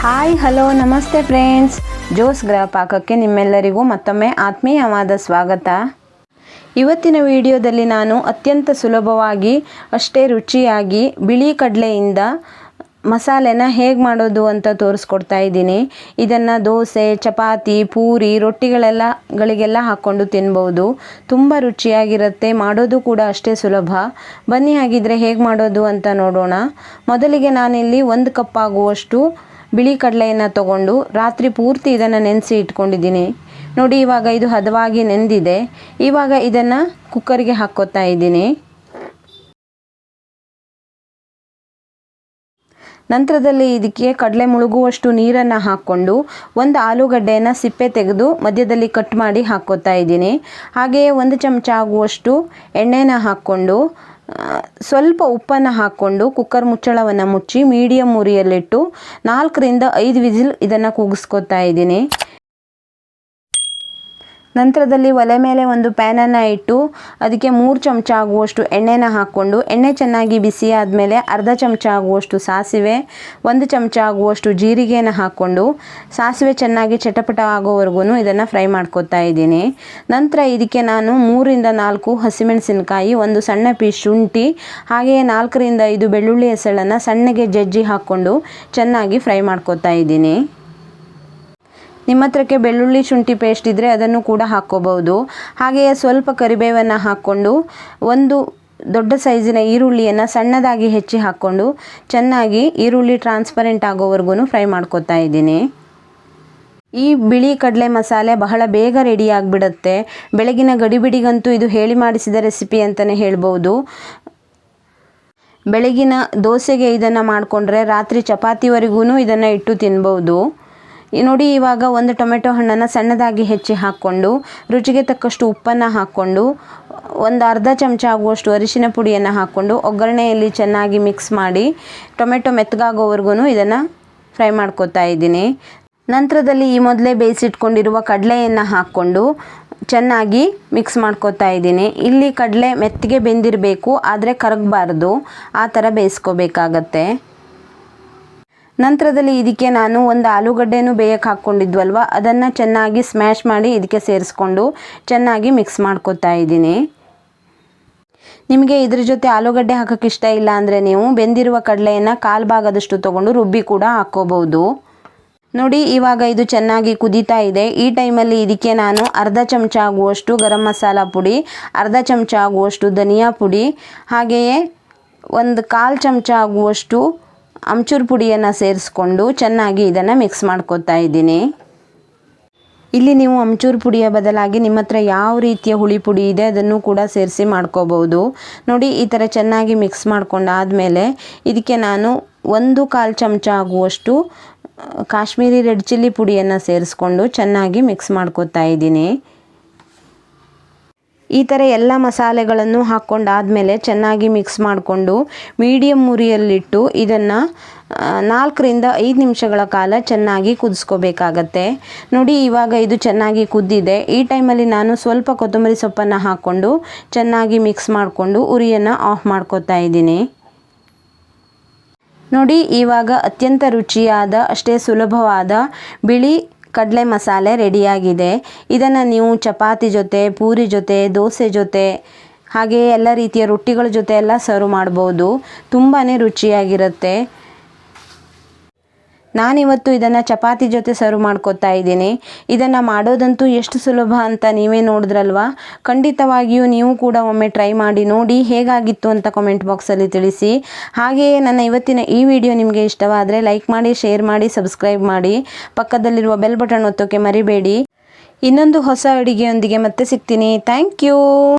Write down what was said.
Hi hello ನಮಸ್ತೆ friends, Jose ಗೃಹ ಪಾಕಕ್ಕೆ ನಿಮ್ಮೆಲ್ಲರಿಗೂ ಮತ್ತೊಮ್ಮೆ ಆತ್ಮೀಯವಾದ ಸ್ವಾಗತ. ಇವತ್ತಿನ ವಿಡಿಯೋದಲ್ಲಿ ನಾನು ಅತ್ಯಂತ ಸುಲಭವಾಗಿ ಅಷ್ಟೇ ರುಚಿಯಾಗಿ ಬಿಳಿ ಕಡಲೆಯಿಂದ ಮಸಾಲೆನ ಹೇಗೆ ಮಾಡೋದು ಅಂತ ತೋರಿಸ್ಕೊಡ್ತಾ ಇದ್ದೀನಿ. ಇದನ್ನು ದೋಸೆ, ಚಪಾತಿ, ಪೂರಿ, ರೊಟ್ಟಿಗಳಿಗೆಲ್ಲ ಹಾಕ್ಕೊಂಡು ತಿನ್ಬೋದು. ತುಂಬ ರುಚಿಯಾಗಿರುತ್ತೆ, ಮಾಡೋದು ಕೂಡ ಅಷ್ಟೇ ಸುಲಭ. ಬನ್ನಿ ಹಾಗಿದ್ರೆ ಹೇಗೆ ಮಾಡೋದು ಅಂತ ನೋಡೋಣ. ಮೊದಲಿಗೆ ನಾನಿಲ್ಲಿ 1 ಕಪ್ ಆಗುವಷ್ಟು ಬಿಳಿ ಕಡಲೆಯನ್ನು ತಗೊಂಡು ರಾತ್ರಿ ಪೂರ್ತಿ ಇದನ್ನು ನೆನೆಸಿ ಇಟ್ಕೊಂಡಿದ್ದೀನಿ. ನೋಡಿ, ಇವಾಗ ಇದು ಹದವಾಗಿ ನೆಂದಿದೆ. ಇವಾಗ ಇದನ್ನು ಕುಕ್ಕರ್ಗೆ ಹಾಕ್ಕೋತಾ ಇದ್ದೀನಿ. ನಂತರದಲ್ಲಿ ಇದಕ್ಕೆ ಕಡಲೆ ಮುಳುಗುವಷ್ಟು ನೀರನ್ನು ಹಾಕ್ಕೊಂಡು 1 ಆಲೂಗಡ್ಡೆಯನ್ನು ಸಿಪ್ಪೆ ತೆಗೆದು ಮಧ್ಯದಲ್ಲಿ ಕಟ್ ಮಾಡಿ ಹಾಕ್ಕೋತಾ ಇದ್ದೀನಿ. ಹಾಗೆಯೇ 1 ಚಮಚ ಆಗುವಷ್ಟು ಎಣ್ಣೆನ ಹಾಕ್ಕೊಂಡು ಸ್ವಲ್ಪ ಉಪ್ಪನ್ನು ಹಾಕ್ಕೊಂಡು ಕುಕ್ಕರ್ ಮುಚ್ಚಳವನ್ನು ಮುಚ್ಚಿ ಮೀಡಿಯಮ್ ಉರಿಯಲ್ಲಿಟ್ಟು 4 ರಿಂದ 5 ವಿಸಿಲ್ ಇದನ್ನು ಕೂಗಿಸ್ಕೊತಾ ಇದ್ದೀನಿ. ನಂತರದಲ್ಲಿ ಒಲೆ ಮೇಲೆ ಒಂದು ಪ್ಯಾನನ್ನು ಇಟ್ಟು ಅದಕ್ಕೆ 3 ಚಮಚ ಆಗುವಷ್ಟು ಎಣ್ಣೆನ ಹಾಕ್ಕೊಂಡು ಎಣ್ಣೆ ಚೆನ್ನಾಗಿ ಬಿಸಿ ಆದಮೇಲೆ ಅರ್ಧ ಚಮಚ ಆಗುವಷ್ಟು ಸಾಸಿವೆ, 1 ಚಮಚ ಆಗುವಷ್ಟು ಜೀರಿಗೆನ ಹಾಕ್ಕೊಂಡು ಸಾಸಿವೆ ಚೆನ್ನಾಗಿ ಚಟಪಟ ಆಗೋವರೆಗೂ ಇದನ್ನು ಫ್ರೈ ಮಾಡ್ಕೊತಾ ಇದ್ದೀನಿ. ನಂತರ ಇದಕ್ಕೆ ನಾನು 3 ರಿಂದ 4 ಹಸಿಮೆಣಸಿನಕಾಯಿ, 1 ಸಣ್ಣ ಪೀಸ್ ಶುಂಠಿ, ಹಾಗೆಯೇ 4 ರಿಂದ 5 ಬೆಳ್ಳುಳ್ಳಿ ಹೆಸಳನ್ನು ಸಣ್ಣಗೆ ಜಜ್ಜಿ ಹಾಕ್ಕೊಂಡು ಚೆನ್ನಾಗಿ ಫ್ರೈ ಮಾಡ್ಕೊತಾ ಇದ್ದೀನಿ. ನಿಮ್ಮ ಹತ್ರಕ್ಕೆ ಬೆಳ್ಳುಳ್ಳಿ ಶುಂಠಿ ಪೇಸ್ಟ್ ಇದ್ದರೆ ಅದನ್ನು ಕೂಡ ಹಾಕ್ಕೋಬಹುದು. ಹಾಗೆಯೇ ಸ್ವಲ್ಪ ಕರಿಬೇವನ್ನು ಹಾಕ್ಕೊಂಡು 1 ದೊಡ್ಡ ಸೈಜಿನ ಈರುಳ್ಳಿಯನ್ನು ಸಣ್ಣದಾಗಿ ಹೆಚ್ಚಿ ಹಾಕ್ಕೊಂಡು ಚೆನ್ನಾಗಿ ಈರುಳ್ಳಿ ಟ್ರಾನ್ಸ್ಪರೆಂಟ್ ಆಗೋವರೆಗೂ ಫ್ರೈ ಮಾಡ್ಕೊತಾ ಇದ್ದೀನಿ. ಈ ಬಿಳಿ ಕಡಲೆ ಮಸಾಲೆ ಬಹಳ ಬೇಗ ರೆಡಿ ಆಗಿಬಿಡುತ್ತೆ. ಬೆಳಗಿನ ಗಡಿಬಿಡಿಗಂತೂ ಇದು ಹೇಳಿ ಮಾಡಿಸಿದ ರೆಸಿಪಿ ಅಂತಲೇ ಹೇಳ್ಬೋದು. ಬೆಳಗಿನ ದೋಸೆಗೆ ಇದನ್ನು ಮಾಡಿಕೊಂಡ್ರೆ ರಾತ್ರಿ ಚಪಾತಿವರೆಗೂ ಇದನ್ನು ಇಟ್ಟು ತಿನ್ಬೋದು. ನೋಡಿ, ಇವಾಗ 1 ಟೊಮೆಟೊ ಹಣ್ಣನ್ನು ಸಣ್ಣದಾಗಿ ಹೆಚ್ಚಿ ಹಾಕ್ಕೊಂಡು ರುಚಿಗೆ ತಕ್ಕಷ್ಟು ಉಪ್ಪನ್ನು ಹಾಕ್ಕೊಂಡು 1 ಅರ್ಧ ಚಮಚ ಆಗುವಷ್ಟು ಅರಿಶಿನ ಪುಡಿಯನ್ನು ಹಾಕ್ಕೊಂಡು ಒಗ್ಗರಣೆಯಲ್ಲಿ ಚೆನ್ನಾಗಿ ಮಿಕ್ಸ್ ಮಾಡಿ ಟೊಮೆಟೊ ಮೆತ್ತಗಾಗೋವರೆಗೂ ಇದನ್ನು ಫ್ರೈ ಮಾಡ್ಕೊತಾ ಇದ್ದೀನಿ. ನಂತರದಲ್ಲಿ ಈ ಮೊದಲೇ ಬೇಯಿಸಿಟ್ಕೊಂಡಿರುವ ಕಡಲೆಯನ್ನು ಹಾಕ್ಕೊಂಡು ಚೆನ್ನಾಗಿ ಮಿಕ್ಸ್ ಮಾಡ್ಕೊತಾ ಇದ್ದೀನಿ. ಇಲ್ಲಿ ಕಡಲೆ ಮೆತ್ತಗೆ ಬೆಂದಿರಬೇಕು, ಆದರೆ ಕರಗಬಾರ್ದು, ಆ ಥರ ಬೇಯಿಸ್ಕೋಬೇಕಾಗತ್ತೆ. ನಂತರದಲ್ಲಿ ಇದಕ್ಕೆ ನಾನು 1 ಆಲೂಗಡ್ಡೆನೂ ಬೇಯಕ್ಕೆ ಹಾಕ್ಕೊಂಡಿದ್ವಲ್ವ, ಅದನ್ನು ಚೆನ್ನಾಗಿ ಸ್ಮ್ಯಾಶ್ ಮಾಡಿ ಇದಕ್ಕೆ ಸೇರಿಸ್ಕೊಂಡು ಚೆನ್ನಾಗಿ ಮಿಕ್ಸ್ ಮಾಡ್ಕೊತಾ ಇದ್ದೀನಿ. ನಿಮಗೆ ಇದ್ರ ಜೊತೆ ಆಲೂಗಡ್ಡೆ ಹಾಕೋಕ್ಕೆ ಇಷ್ಟ ಇಲ್ಲ ಅಂದರೆ ನೀವು ಬೆಂದಿರುವ ಕಡಲೆಯನ್ನು 1/4 ಭಾಗದಷ್ಟು ತೊಗೊಂಡು ರುಬ್ಬಿ ಕೂಡ ಹಾಕ್ಕೋಬಹುದು. ನೋಡಿ, ಇವಾಗ ಇದು ಚೆನ್ನಾಗಿ ಕುದೀತಾ ಇದೆ. ಈ ಟೈಮಲ್ಲಿ ಇದಕ್ಕೆ ನಾನು ಅರ್ಧ ಚಮಚ ಆಗುವಷ್ಟು ಗರಂ ಮಸಾಲ ಪುಡಿ, ಅರ್ಧ ಚಮಚ ಆಗುವಷ್ಟು ಧನಿಯಾ ಪುಡಿ, ಹಾಗೆಯೇ 1/4 ಚಮಚ ಆಗುವಷ್ಟು ಅಮ್ಚೂರು ಪುಡಿಯನ್ನು ಸೇರಿಸ್ಕೊಂಡು ಚೆನ್ನಾಗಿ ಇದನ್ನು ಮಿಕ್ಸ್ ಮಾಡ್ಕೊತಾ ಇದ್ದೀನಿ. ಇಲ್ಲಿ ನೀವು ಅಮ್ಚೂರು ಪುಡಿಯ ಬದಲಾಗಿ ನಿಮ್ಮ ಹತ್ರ ಯಾವ ರೀತಿಯ ಹುಳಿ ಪುಡಿ ಇದೆ ಅದನ್ನು ಕೂಡ ಸೇರಿಸಿ ಮಾಡ್ಕೋಬಹುದು. ನೋಡಿ, ಈ ಥರ ಚೆನ್ನಾಗಿ ಮಿಕ್ಸ್ ಮಾಡ್ಕೊಂಡಾದಮೇಲೆ ಇದಕ್ಕೆ ನಾನು 1/4 ಚಮಚ ಆಗುವಷ್ಟು ಕಾಶ್ಮೀರಿ ರೆಡ್ ಚಿಲ್ಲಿ ಪುಡಿಯನ್ನು ಸೇರಿಸ್ಕೊಂಡು ಚೆನ್ನಾಗಿ ಮಿಕ್ಸ್ ಮಾಡ್ಕೊತಾ ಇದ್ದೀನಿ. ಈ ಥರ ಎಲ್ಲ ಮಸಾಲೆಗಳನ್ನು ಹಾಕ್ಕೊಂಡಾದಮೇಲೆ ಚೆನ್ನಾಗಿ ಮಿಕ್ಸ್ ಮಾಡಿಕೊಂಡು ಮೀಡಿಯಮ್ ಉರಿಯಲ್ಲಿಟ್ಟು ಇದನ್ನು 4 ರಿಂದ 5 ನಿಮಿಷಗಳ ಕಾಲ ಚೆನ್ನಾಗಿ ಕುದಿಸ್ಕೋಬೇಕಾಗತ್ತೆ. ನೋಡಿ, ಇವಾಗ ಇದು ಚೆನ್ನಾಗಿ ಕುದ್ದಿದೆ. ಈ ಟೈಮಲ್ಲಿ ನಾನು ಸ್ವಲ್ಪ ಕೊತ್ತಂಬರಿ ಸೊಪ್ಪನ್ನು ಹಾಕ್ಕೊಂಡು ಚೆನ್ನಾಗಿ ಮಿಕ್ಸ್ ಮಾಡಿಕೊಂಡು ಉರಿಯನ್ನು ಆಫ್ ಮಾಡ್ಕೊತಾ ಇದ್ದೀನಿ. ನೋಡಿ, ಇವಾಗ ಅತ್ಯಂತ ರುಚಿಯಾದ ಅಷ್ಟೇ ಸುಲಭವಾದ ಬಿಳಿ ಕಡಲೆ ಮಸಾಲೆ ರೆಡಿಯಾಗಿದೆ. ಇದನ್ನು ನೀವು ಚಪಾತಿ ಜೊತೆ, ಪೂರಿ ಜೊತೆ, ದೋಸೆ ಜೊತೆ, ಹಾಗೆಯೇ ಎಲ್ಲ ರೀತಿಯ ರೊಟ್ಟಿಗಳ ಜೊತೆ ಎಲ್ಲ ಸರ್ವ್ ಮಾಡ್ಬೋದು. ತುಂಬಾ ರುಚಿಯಾಗಿರುತ್ತೆ. ನಾನಿವತ್ತು ಇದನ್ನು ಚಪಾತಿ ಜೊತೆ ಸರ್ವ್ ಮಾಡ್ಕೊತಾ ಇದ್ದೀನಿ. ಇದನ್ನು ಮಾಡೋದಂತೂ ಎಷ್ಟು ಸುಲಭ ಅಂತ ನೀವೇ ನೋಡಿದ್ರಲ್ವಾ. ಖಂಡಿತವಾಗಿಯೂ ನೀವು ಕೂಡ ಒಮ್ಮೆ ಟ್ರೈ ಮಾಡಿ ನೋಡಿ, ಹೇಗಾಗಿತ್ತು ಅಂತ ಕಮೆಂಟ್ ಬಾಕ್ಸಲ್ಲಿ ತಿಳಿಸಿ. ಹಾಗೆಯೇ ನನ್ನ ಇವತ್ತಿನ ಈ ವಿಡಿಯೋ ನಿಮಗೆ ಇಷ್ಟವಾದರೆ ಲೈಕ್ ಮಾಡಿ, ಶೇರ್ ಮಾಡಿ, ಸಬ್ಸ್ಕ್ರೈಬ್ ಮಾಡಿ, ಪಕ್ಕದಲ್ಲಿರುವ ಬೆಲ್ ಬಟನ್ ಒತ್ತೋಕೆ ಮರಿಬೇಡಿ. ಇನ್ನೊಂದು ಹೊಸ ಅಡುಗೆಯೊಂದಿಗೆ ಮತ್ತೆ ಸಿಗ್ತೀನಿ. Thank you.